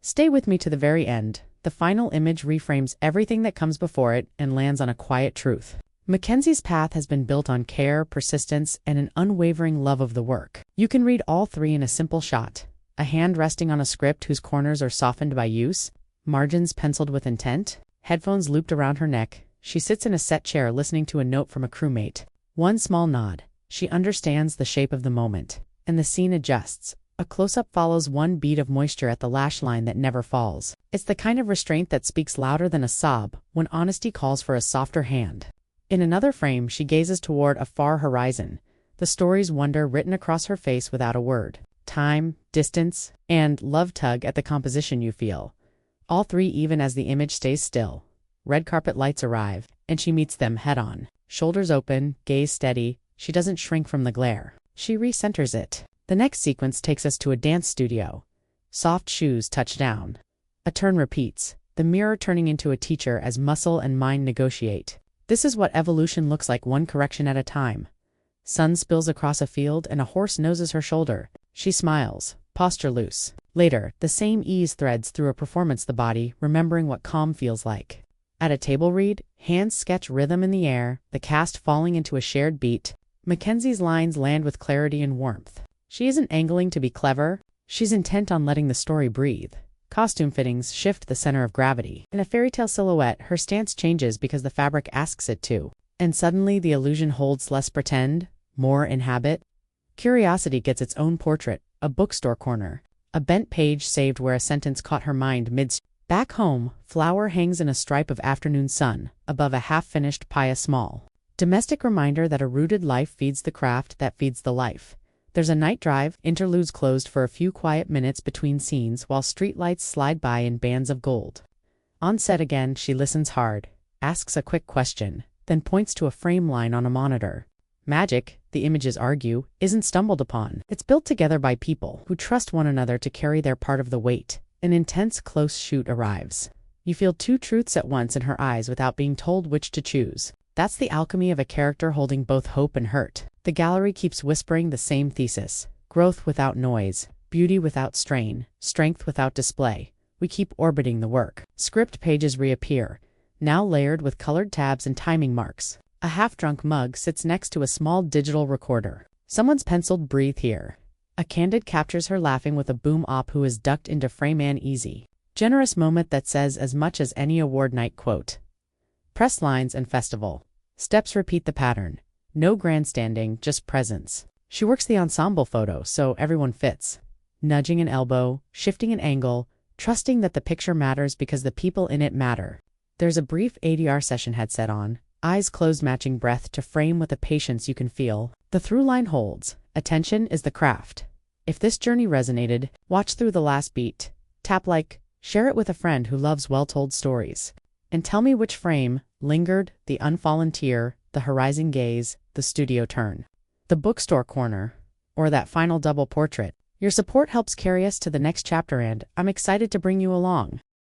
Stay with me to the very end. The final image reframes everything that comes before it and lands on a quiet truth. Mackenzie's path has been built on care, persistence, and an unwavering love of the work. You can read all three in a simple shot. A hand resting on a script whose corners are softened by use, margins penciled with intent, headphones looped around her neck. She sits in a set chair listening to a note from a crewmate. One small nod. She understands the shape of the moment. And the scene adjusts. A close-up follows one bead of moisture at the lash line that never falls. It's the kind of restraint that speaks louder than a sob when honesty calls for a softer hand. In another frame, she gazes toward a far horizon, the story's wonder written across her face without a word. Time, distance, and love tug at the composition you feel. All three even as the image stays still. Red carpet lights arrive, and she meets them head-on. Shoulders open, gaze steady, she doesn't shrink from the glare. She recenters it. The next sequence takes us to a dance studio. Soft shoes touch down. A turn repeats, the mirror turning into a teacher as muscle and mind negotiate. This is what evolution looks like, one correction at a time. Sun spills across a field and a horse noses her shoulder. She smiles, posture loose. Later, the same ease threads through a performance, the body remembering what calm feels like. At a table read, hands sketch rhythm in the air, the cast falling into a shared beat. Mackenzie's lines land with clarity and warmth. She isn't angling to be clever, she's intent on letting the story breathe. Costume fittings shift the center of gravity. In a fairy tale silhouette, her stance changes because the fabric asks it to. And suddenly the illusion holds less pretend, more inhabit. Curiosity gets its own portrait, a bookstore corner. A bent page saved where a sentence caught her mind mid. Back home, flower hangs in a stripe of afternoon sun, above a half-finished pious small. Domestic reminder that a rooted life feeds the craft that feeds the life. There's a night drive, interludes closed for a few quiet minutes between scenes while streetlights slide by in bands of gold. On set again, she listens hard, asks a quick question, then points to a frame line on a monitor. Magic, the images argue, isn't stumbled upon. It's built together by people who trust one another to carry their part of the weight. An intense close shoot arrives. You feel two truths at once in her eyes without being told which to choose. That's the alchemy of a character holding both hope and hurt. The gallery keeps whispering the same thesis. Growth without noise, beauty without strain, strength without display. We keep orbiting the work. Script pages reappear, now layered with colored tabs and timing marks. A half-drunk mug sits next to a small digital recorder. Someone's penciled "breathe here." A candid captures her laughing with a boom op who is ducked into frame and easy. Generous moment that says as much as any award night quote. Press lines and festival. Steps repeat the pattern. No grandstanding, just presence. She works the ensemble photo so everyone fits. Nudging an elbow, shifting an angle, trusting that the picture matters because the people in it matter. There's a brief ADR session headset on, eyes closed matching breath to frame with a patience you can feel. The through line holds. Attention is the craft. If this journey resonated, watch through the last beat. Tap like, share it with a friend who loves well-told stories. And tell me which frame lingered, the unfallen tear, the horizon gaze, the studio turn, the bookstore corner, or that final double portrait. Your support helps carry us to the next chapter, and I'm excited to bring you along.